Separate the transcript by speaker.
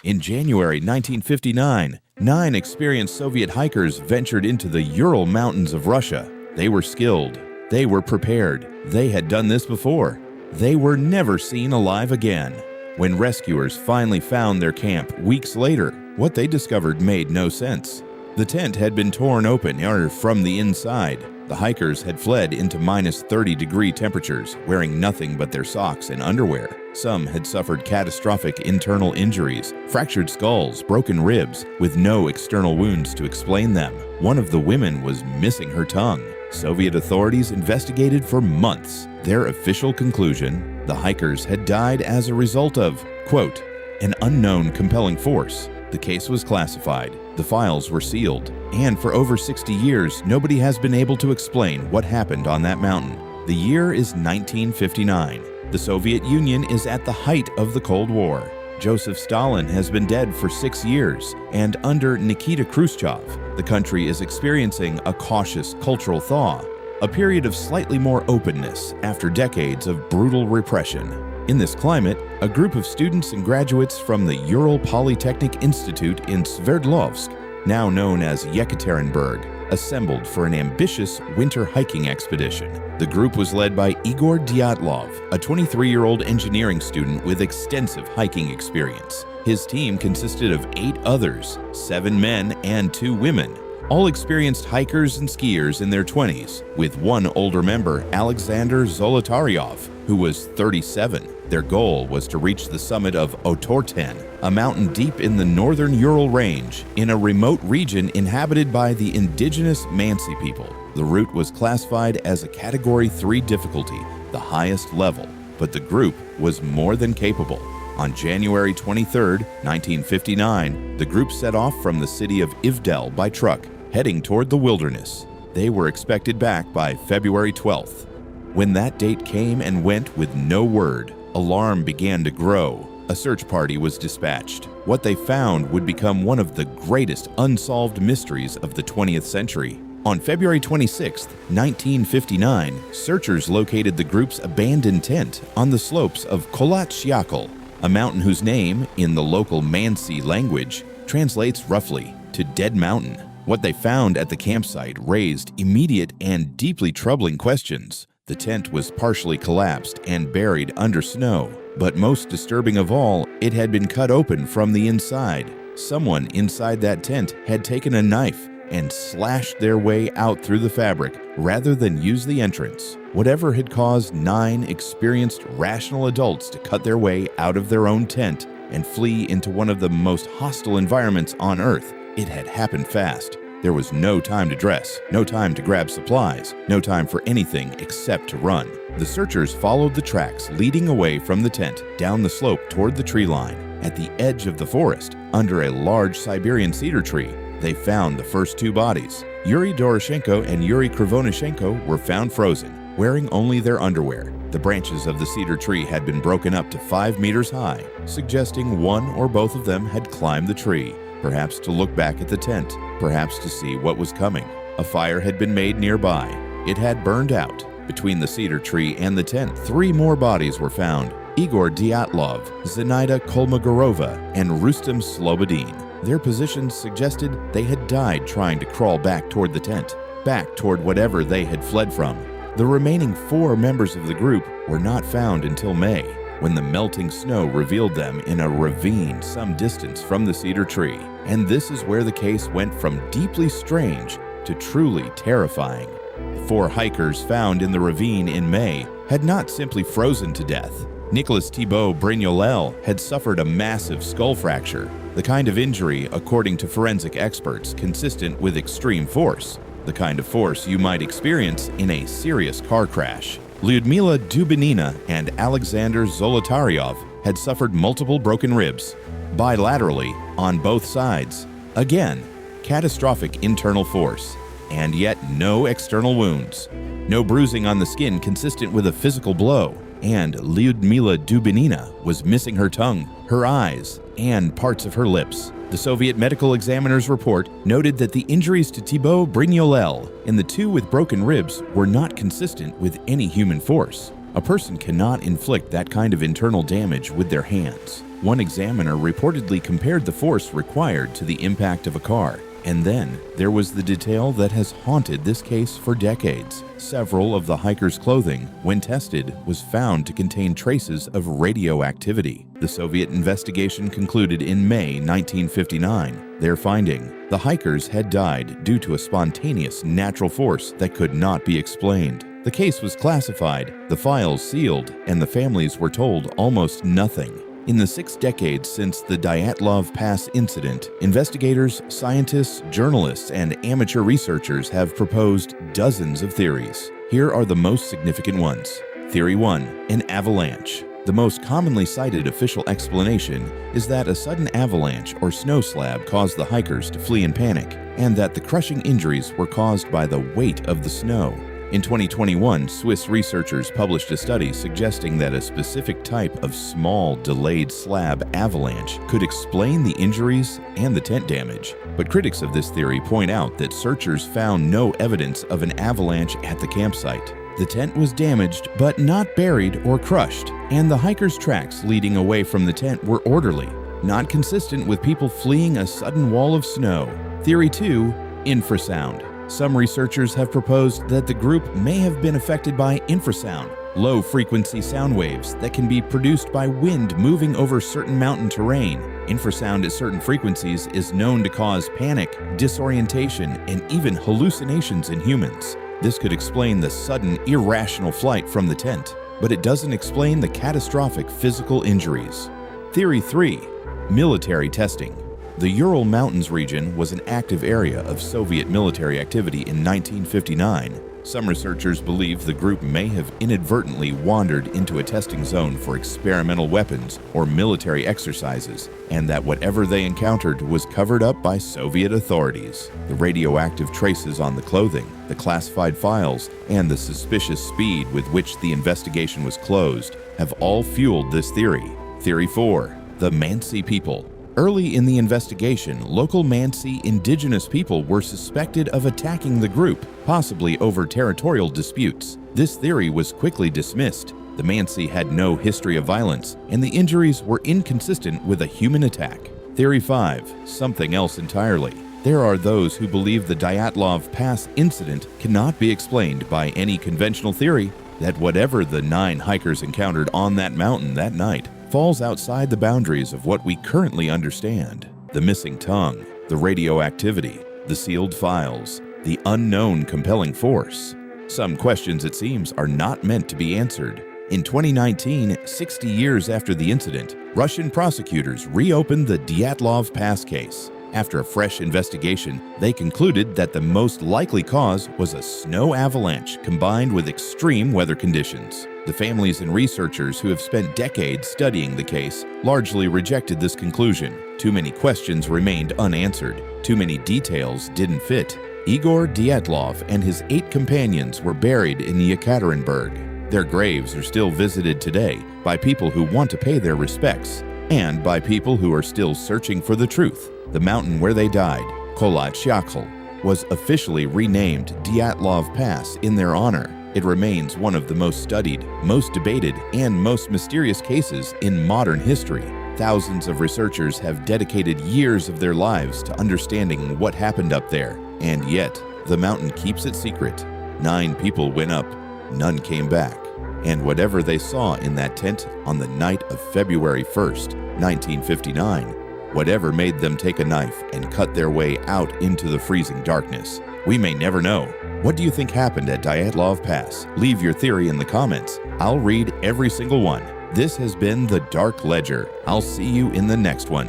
Speaker 1: In January 1959, 9 experienced Soviet hikers ventured into the Ural Mountains of Russia. They were skilled. They were prepared. They had done this before. They were never seen alive again. When rescuers finally found their camp weeks later, what they discovered made no sense. The tent had been torn open from the inside. The hikers had fled into minus 30-degree temperatures, wearing nothing but their socks and underwear. Some had suffered catastrophic internal injuries, fractured skulls, broken ribs, with no external wounds to explain them. One of the women was missing her tongue. Soviet authorities investigated for months. Their official conclusion: the hikers had died as a result of, quote, an unknown compelling force. The case was classified, the files were sealed, and for over 60 years, nobody has been able to explain what happened on that mountain. The year is 1959. The Soviet Union is at the height of the Cold War. Joseph Stalin has been dead for 6 years, and under Nikita Khrushchev, the country is experiencing a cautious cultural thaw, a period of slightly more openness after decades of brutal repression. In this climate, a group of students and graduates from the Ural Polytechnic Institute in Sverdlovsk, now known as Yekaterinburg, assembled for an ambitious winter hiking expedition. The group was led by Igor Dyatlov, a 23-year-old engineering student with extensive hiking experience. His team consisted of 8 others, 7 men and 2 women, all experienced hikers and skiers in their 20s, with one older member, Alexander Zolotaryov, who was 37. Their goal was to reach the summit of Otorten, a mountain deep in the northern Ural Range, in a remote region inhabited by the indigenous Mansi people. The route was classified as a Category 3 difficulty, the highest level, but the group was more than capable. On January 23, 1959, the group set off from the city of Ivdel by truck, heading toward the wilderness. They were expected back by February 12th. When that date came and went with no word, alarm began to grow. A search party was dispatched. What they found would become one of the greatest unsolved mysteries of the 20th century. On February 26, 1959, searchers located the group's abandoned tent on the slopes of Kolatsyakal, a mountain whose name, in the local Mansi language, translates roughly to Dead Mountain. What they found at the campsite raised immediate and deeply troubling questions. The tent was partially collapsed and buried under snow, but most disturbing of all, it had been cut open from the inside. Someone inside that tent had taken a knife and slashed their way out through the fabric rather than use the entrance. Whatever had caused 9 experienced, rational adults to cut their way out of their own tent and flee into one of the most hostile environments on Earth, it had happened fast. There was no time to dress, no time to grab supplies, no time for anything except to run. The searchers followed the tracks leading away from the tent down the slope toward the tree line. At the edge of the forest, under a large Siberian cedar tree, they found the first 2 bodies. Yuri Doroshenko and Yuri Krivonishenko were found frozen, wearing only their underwear. The branches of the cedar tree had been broken up to 5 meters high, suggesting one or both of them had climbed the tree, perhaps to look back at the tent, perhaps to see what was coming. A fire had been made nearby. It had burned out. Between the cedar tree and the tent, 3 more bodies were found: Igor Dyatlov, Zenaida Kolmogorova, and Rustem Slobodin. Their positions suggested they had died trying to crawl back toward the tent, back toward whatever they had fled from. The remaining 4 members of the group were not found until May, when the melting snow revealed them in a ravine some distance from the cedar tree. And this is where the case went from deeply strange to truly terrifying. The 4 hikers found in the ravine in May had not simply frozen to death. Nicholas Thibault Brignolel had suffered a massive skull fracture, the kind of injury, according to forensic experts, consistent with extreme force, the kind of force you might experience in a serious car crash. Lyudmila Dubinina and Alexander Zolotaryov had suffered multiple broken ribs, bilaterally on both sides. Again, catastrophic internal force, and yet no external wounds. No bruising on the skin consistent with a physical blow, and Lyudmila Dubinina was missing her tongue, her eyes, and parts of her lips. The Soviet medical examiner's report noted that the injuries to Thibault Brignolel and the 2 with broken ribs were not consistent with any human force. A person cannot inflict that kind of internal damage with their hands. One examiner reportedly compared the force required to the impact of a car. And then there was the detail that has haunted this case for decades. Several of the hikers' clothing, when tested, was found to contain traces of radioactivity. The Soviet investigation concluded in May 1959. Their finding: the hikers had died due to a spontaneous natural force that could not be explained. The case was classified, the files sealed, and the families were told almost nothing. In the 6 decades since the Dyatlov Pass incident, investigators, scientists, journalists, and amateur researchers have proposed dozens of theories. Here are the most significant ones. Theory 1. An avalanche. The most commonly cited official explanation is that a sudden avalanche or snow slab caused the hikers to flee in panic, and that the crushing injuries were caused by the weight of the snow. In 2021, Swiss researchers published a study suggesting that a specific type of small, delayed slab avalanche could explain the injuries and the tent damage. But critics of this theory point out that searchers found no evidence of an avalanche at the campsite. The tent was damaged but not buried or crushed, and the hikers' tracks leading away from the tent were orderly, not consistent with people fleeing a sudden wall of snow. Theory 2. Infrasound. Some researchers have proposed that the group may have been affected by infrasound, low-frequency sound waves that can be produced by wind moving over certain mountain terrain. Infrasound at certain frequencies is known to cause panic, disorientation, and even hallucinations in humans. This could explain the sudden, irrational flight from the tent, but it doesn't explain the catastrophic physical injuries. Theory 3. Military testing. The Ural Mountains region was an active area of Soviet military activity in 1959. Some researchers believe the group may have inadvertently wandered into a testing zone for experimental weapons or military exercises, and that whatever they encountered was covered up by Soviet authorities. The radioactive traces on the clothing, the classified files, and the suspicious speed with which the investigation was closed have all fueled this theory. Theory 4. The Mansi people. Early in the investigation, local Mansi indigenous people were suspected of attacking the group, possibly over territorial disputes. This theory was quickly dismissed. The Mansi had no history of violence, and the injuries were inconsistent with a human attack. Theory 5. Something else entirely. There are those who believe the Dyatlov Pass incident cannot be explained by any conventional theory, that whatever the 9 hikers encountered on that mountain that night falls outside the boundaries of what we currently understand. The missing tongue, the radioactivity, the sealed files, the unknown compelling force. Some questions, it seems, are not meant to be answered. In 2019, 60 years after the incident, Russian prosecutors reopened the Dyatlov Pass case. After a fresh investigation, they concluded that the most likely cause was a snow avalanche combined with extreme weather conditions. The families and researchers who have spent decades studying the case largely rejected this conclusion. Too many questions remained unanswered. Too many details didn't fit. Igor Dyatlov and his 8 companions were buried in Yekaterinburg. Their graves are still visited today by people who want to pay their respects and by people who are still searching for the truth. The mountain where they died, Kolatchyakhl, was officially renamed Dyatlov Pass in their honor. It remains one of the most studied, most debated, and most mysterious cases in modern history. Thousands of researchers have dedicated years of their lives to understanding what happened up there, and yet the mountain keeps it secret. 9 people went up, none came back, and whatever they saw in that tent on the night of February 1st, 1959, whatever made them take a knife and cut their way out into the freezing darkness, we may never know. What do you think happened at Dyatlov Pass? Leave your theory in the comments. I'll read every single one. This has been The Dark Ledger. I'll see you in the next one.